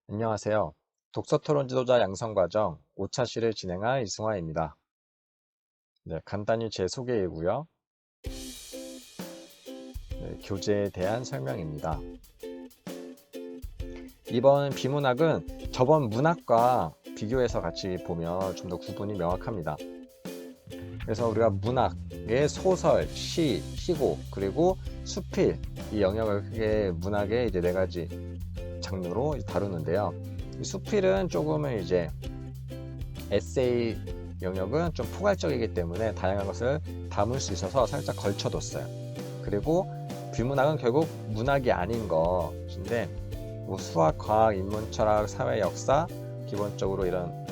안녕하세요. 독서토론 지도자 양성과정 5차 시를 진행할 이승화입니다. 네, 간단히 제 소개이고요. 교재에 대한 설명입니다. 이번 비문학은 저번 문학과 비교해서 같이 보면 좀 더 구분이 명확합니다. 그래서 우리가 문학의 소설, 시, 희곡, 그리고 수필 이 영역을 크게 문학의 이제 4가지 장르로 다루는데요. 이 수필은 조금은 이제 에세이 영역은 좀 포괄적이기 때문에 다양한 것을 담을 수 있어서 살짝 걸쳐뒀어요. 그리고 비문학은 결국 문학이 아닌 것인데 뭐 수학, 과학, 인문철학, 사회, 역사 기본적으로 이런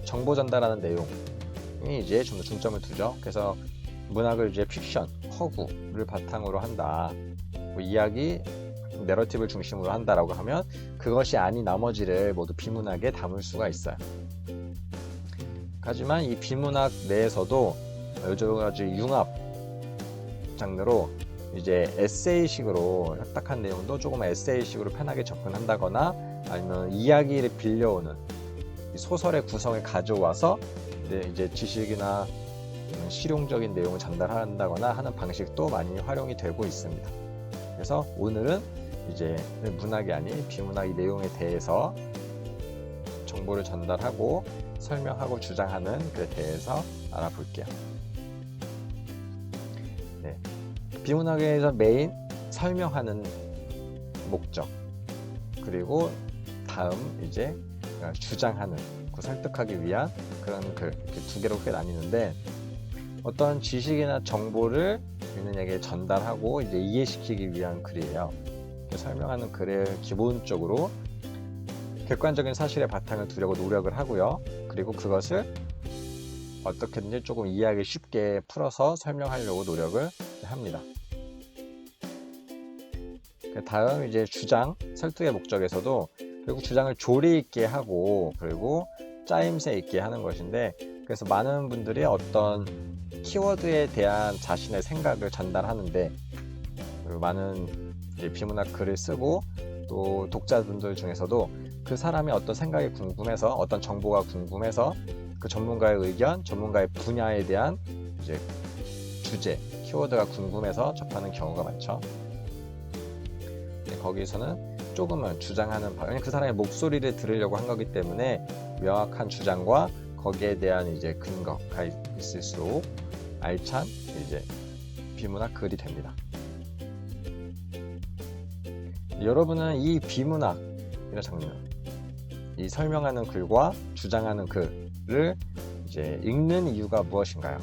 정보 전달하는 내용이 이제 좀 더 중점을 두죠. 그래서 문학을 이제 픽션, 허구를 바탕으로 한다. 뭐 이야기, 내러티브를 중심으로 한다라고 하면 그것이 아닌 나머지를 모두 비문학에 담을 수가 있어요. 하지만 이 비문학 내에서도 여러 가지 융합 장르로 이제 에세이식으로 딱딱한 내용도 조금 에세이식으로 편하게 접근한다거나 아니면 이야기를 빌려오는 소설의 구성을 가져와서 이제 지식이나 실용적인 내용을 전달한다거나 하는 방식도 많이 활용이 되고 있습니다. 그래서 오늘은 이제 문학이 아닌 비문학 이 내용에 대해서 정보를 전달하고 설명하고 주장하는 것에 대해서 알아볼게요. 네. 비문학에서 메인 설명하는 목적, 그리고 다음 이제 주장하는, 설득하기 위한 그런 글, 이렇게 2개로 크게 나뉘는데 어떤 지식이나 정보를 읽는에게 전달하고 이제 이해시키기 위한 글이에요. 설명하는 글을 기본적으로 객관적인 사실의 바탕을 두려고 노력을 하고요. 그리고 그것을 어떻게든지 조금 이해하기 쉽게 풀어서 설명하려고 노력을 합니다. 다음 이제 주장, 설득의 목적에서도 결국 주장을 조리 있게 하고 그리고 짜임새 있게 하는 것인데, 그래서 많은 분들이 어떤 키워드에 대한 자신의 생각을 전달하는데, 그리고 많은 이제 비문학 글을 쓰고 또 독자분들 중에서도 그 사람이 어떤 생각이 궁금해서, 어떤 정보가 궁금해서 그 전문가의 의견, 전문가의 분야에 대한 이제 주제, 키워드가 궁금해서 접하는 경우가 많죠. 거기서는 조금은 주장하는 방향, 그 사람의 목소리를 들으려고 한 거기 때문에 명확한 주장과 거기에 대한 이제 근거가 있을수록 알찬 이제 비문학 글이 됩니다. 여러분은 이 비문학이라는 장르, 이 설명하는 글과 주장하는 글을 이제 읽는 이유가 무엇인가요?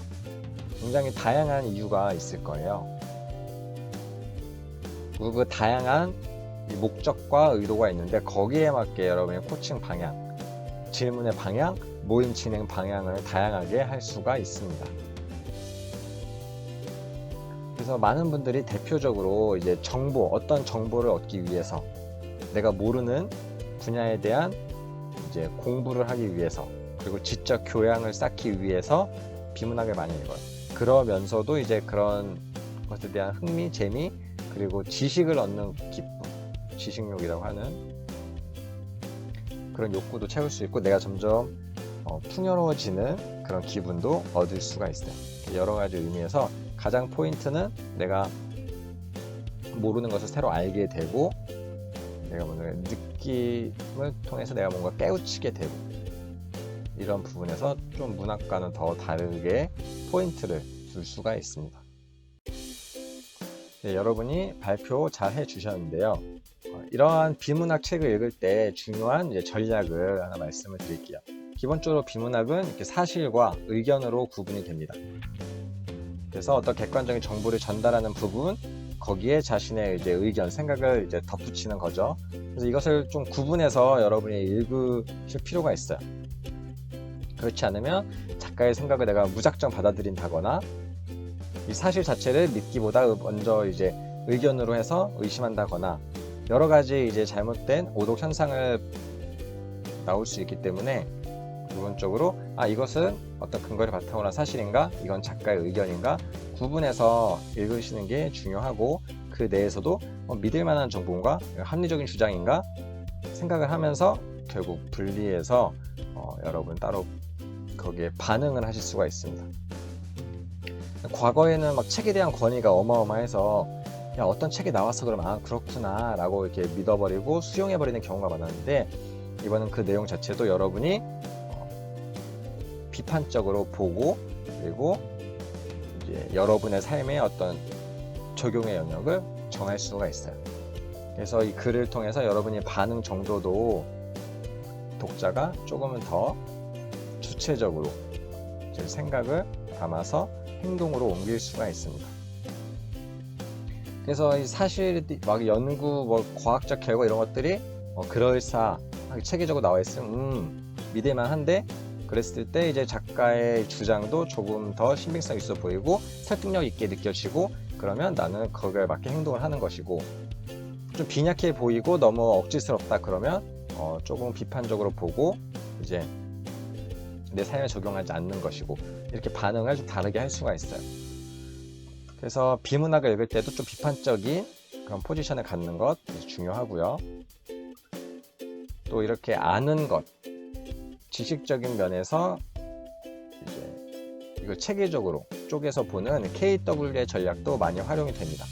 굉장히 다양한 이유가 있을 거예요. 그리고 그 다양한 이 목적과 의도가 있는데 거기에 맞게 여러분의 코칭 방향, 질문의 방향, 모임 진행 방향을 다양하게 할 수가 있습니다. 그래서 많은 분들이 대표적으로 이제 정보, 어떤 정보를 얻기 위해서 내가 모르는 분야에 대한 이제 공부를 하기 위해서, 그리고 지적 교양을 쌓기 위해서 비문학을 많이 읽어요. 그러면서도 이제 그런 것에 대한 흥미, 재미, 그리고 지식을 얻는 기쁨, 지식욕이라고 하는 그런 욕구도 채울 수 있고 내가 점점 풍요로워지는 그런 기분도 얻을 수가 있어요. 여러 가지 의미에서 가장 포인트는 내가 모르는 것을 새로 알게 되고, 내가 뭔가 느낌을 통해서 내가 뭔가 깨우치게 되고, 이런 부분에서 좀 문학과는 더 다르게 포인트를 줄 수가 있습니다. 네, 여러분이 발표 잘 해주셨는데요. 이러한 비문학 책을 읽을 때 중요한 이제 전략을 하나 말씀을 드릴게요. 기본적으로 비문학은 이렇게 사실과 의견으로 구분이 됩니다. 그래서 어떤 객관적인 정보를 전달하는 부분, 거기에 자신의 이제 의견, 생각을 이제 덧붙이는 거죠. 그래서 이것을 좀 구분해서 여러분이 읽으실 필요가 있어요. 그렇지 않으면 작가의 생각을 내가 무작정 받아들인다거나 이 사실 자체를 믿기보다 먼저 이제 의견으로 해서 의심한다거나 여러 가지 이제 잘못된 오독 현상을 나올 수 있기 때문에 기본적으로 이것은 어떤 근거를 바탕으로 한 사실인가, 이건 작가의 의견인가 구분해서 읽으시는 게 중요하고, 그 내에서도 믿을 만한 정보인가 합리적인 주장인가 생각을 하면서 결국 분리해서 여러분 따로 거기에 반응을 하실 수가 있습니다. 과거에는 막 책에 대한 권위가 어마어마해서 야, 어떤 책이 나와서 그러면 그렇구나 라고 이렇게 믿어버리고 수용해버리는 경우가 많았는데, 이번엔 그 내용 자체도 여러분이 비판적으로 보고, 그리고 이제 여러분의 삶의 어떤 적용의 영역을 정할 수가 있어요. 그래서 이 글을 통해서 여러분이 반응 정도도 독자가 조금은 더 주체적으로 생각을 담아서 행동으로 옮길 수가 있습니다. 그래서 이 사실 막 연구, 과학적 결과 이런 것들이 그럴싸하게 체계적으로 나와 있으면 믿을만한데, 그랬을 때 이제 작가의 주장도 조금 더 신빙성 있어 보이고 설득력 있게 느껴지고, 그러면 나는 거기에 맞게 행동을 하는 것이고, 좀 빈약해 보이고 너무 억지스럽다 그러면 조금 비판적으로 보고 이제 내 삶에 적용하지 않는 것이고, 이렇게 반응을 좀 다르게 할 수가 있어요. 그래서 비문학을 읽을 때도 좀 비판적인 그런 포지션을 갖는 것 중요하고요. 또 이렇게 아는 것, 지식적인 면에서 이제 이걸 체계적으로 쪼개서 보는 KW의 전략도 많이 활용이 됩니다.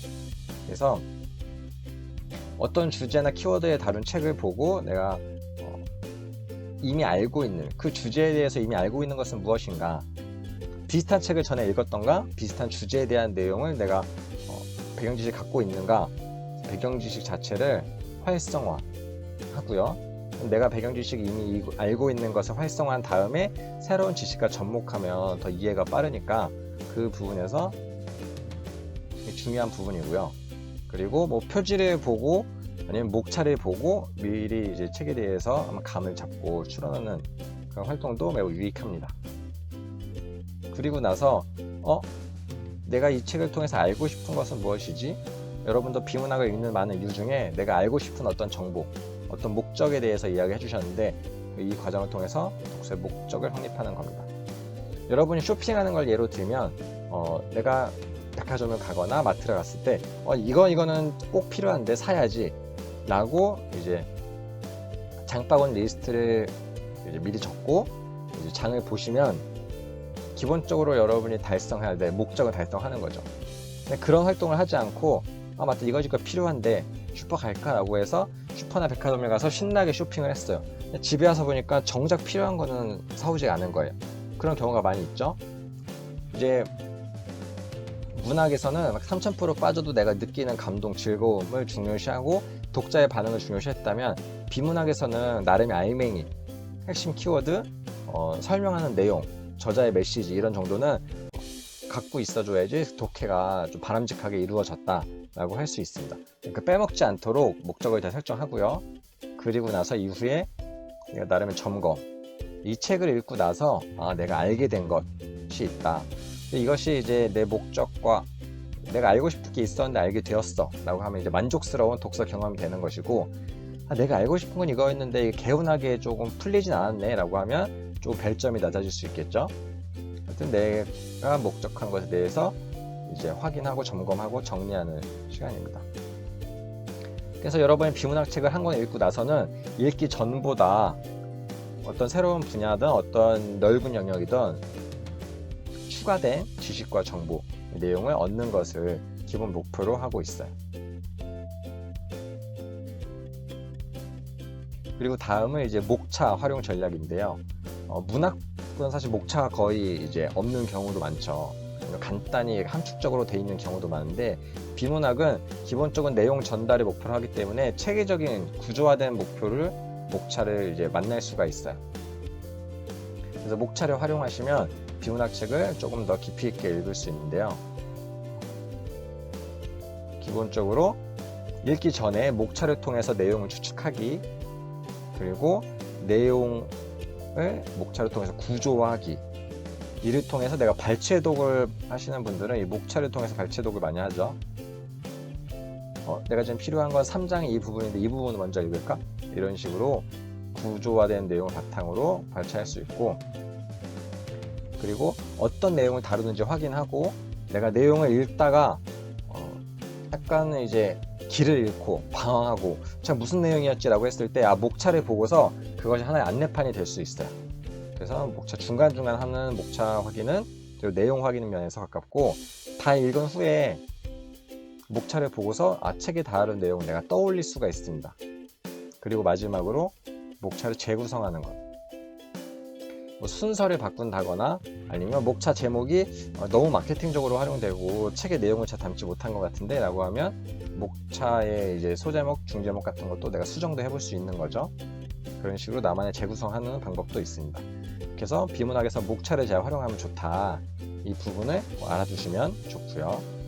그래서 어떤 주제나 키워드에 다룬 책을 보고 내가 이미 알고 있는 그 주제에 대해서 이미 알고 있는 것은 무엇인가, 비슷한 책을 전에 읽었던가, 비슷한 주제에 대한 내용을 내가 배경지식 갖고 있는가, 배경지식 자체를 활성화하고요. 내가 배경지식 이미 알고 있는 것을 활성화한 다음에 새로운 지식과 접목하면 더 이해가 빠르니까 그 부분에서 중요한 부분이고요. 그리고 표지를 보고 아니면 목차를 보고 미리 이제 책에 대해서 아마 감을 잡고 추론하는 그런 활동도 매우 유익합니다. 그리고 나서 내가 이 책을 통해서 알고 싶은 것은 무엇이지? 여러분도 비문학을 읽는 많은 이유 중에 내가 알고 싶은 어떤 정보, 어떤 목적에 대해서 이야기해 주셨는데, 이 과정을 통해서 독서의 목적을 확립하는 겁니다. 여러분이 쇼핑하는 걸 예로 들면 내가 백화점을 가거나 마트를 갔을 때 이거는 꼭 필요한데 사야지 라고 이제 장바구니 리스트를 이제 미리 적고 이제 장을 보시면 기본적으로 여러분이 달성해야 될 목적을 달성하는 거죠. 근데 그런 활동을 하지 않고 맞다, 이거 필요한데 슈퍼 갈까? 라고 해서 슈퍼나 백화점에 가서 신나게 쇼핑을 했어요. 집에 와서 보니까 정작 필요한 거는 사오지 않은 거예요. 그런 경우가 많이 있죠. 이제 문학에서는 3000% 빠져도 내가 느끼는 감동, 즐거움을 중요시하고 독자의 반응을 중요시했다면, 비문학에서는 나름의 알맹이, 핵심 키워드, 설명하는 내용, 저자의 메시지 이런 정도는 갖고 있어줘야지 독해가 좀 바람직하게 이루어졌다 라고 할 수 있습니다. 그러니까 빼먹지 않도록 목적을 다 설정하고요. 그리고 나서 이후에 내가 나름의 점검, 이 책을 읽고 나서 내가 알게 된 것이 있다, 이것이 이제 내 목적과 내가 알고 싶은 게 있었는데 알게 되었어 라고 하면 이제 만족스러운 독서 경험이 되는 것이고, 내가 알고 싶은 건 이거였는데 개운하게 조금 풀리진 않았네 라고 하면 조금 별점이 낮아질 수 있겠죠. 하여튼 내가 목적한 것에 대해서 이제 확인하고 점검하고 정리하는 시간입니다. 그래서 여러분이 비문학 책을 한 권 읽고 나서는 읽기 전보다 어떤 새로운 분야든 어떤 넓은 영역이든 추가된 지식과 정보, 내용을 얻는 것을 기본 목표로 하고 있어요. 그리고 다음은 이제 목차 활용 전략인데요. 문학은 사실 목차가 거의 이제 없는 경우도 많죠. 간단히 함축적으로 돼 있는 경우도 많은데, 비문학은 기본적인 내용 전달을 목표로 하기 때문에 체계적인 구조화된 목차를 이제 만날 수가 있어요. 그래서 목차를 활용하시면 비문학 책을 조금 더 깊이 있게 읽을 수 있는데요. 기본적으로 읽기 전에 목차를 통해서 내용을 추측하기, 그리고 내용을 목차를 통해서 구조화하기, 이를 통해서 내가 발췌독을 하시는 분들은 이 목차를 통해서 발췌독을 많이 하죠. 내가 지금 필요한 건 3장의 이 부분인데 이 부분을 먼저 읽을까? 이런 식으로 구조화된 내용을 바탕으로 발췌할 수 있고, 그리고 어떤 내용을 다루는지 확인하고 내가 내용을 읽다가 약간은 이제 길을 잃고 방황하고 참 무슨 내용이었지라고 했을 때 목차를 보고서 그것이 하나의 안내판이 될 수 있어요. 그래서 목차 중간중간 하는 목차 확인은 그리고 내용 확인 면에서 가깝고, 다 읽은 후에 목차를 보고서 책에 다룬 내용을 내가 떠올릴 수가 있습니다. 그리고 마지막으로 목차를 재구성하는 것. 뭐 순서를 바꾼다거나 아니면 목차 제목이 너무 마케팅적으로 활용되고 책의 내용을 잘 담지 못한 것 같은데 라고 하면 목차의 이제 소제목, 중제목 같은 것도 내가 수정도 해볼 수 있는 거죠. 그런 식으로 나만의 재구성하는 방법도 있습니다. 그래서 비문학에서 목차를 잘 활용하면 좋다, 이 부분을 알아두시면 좋고요.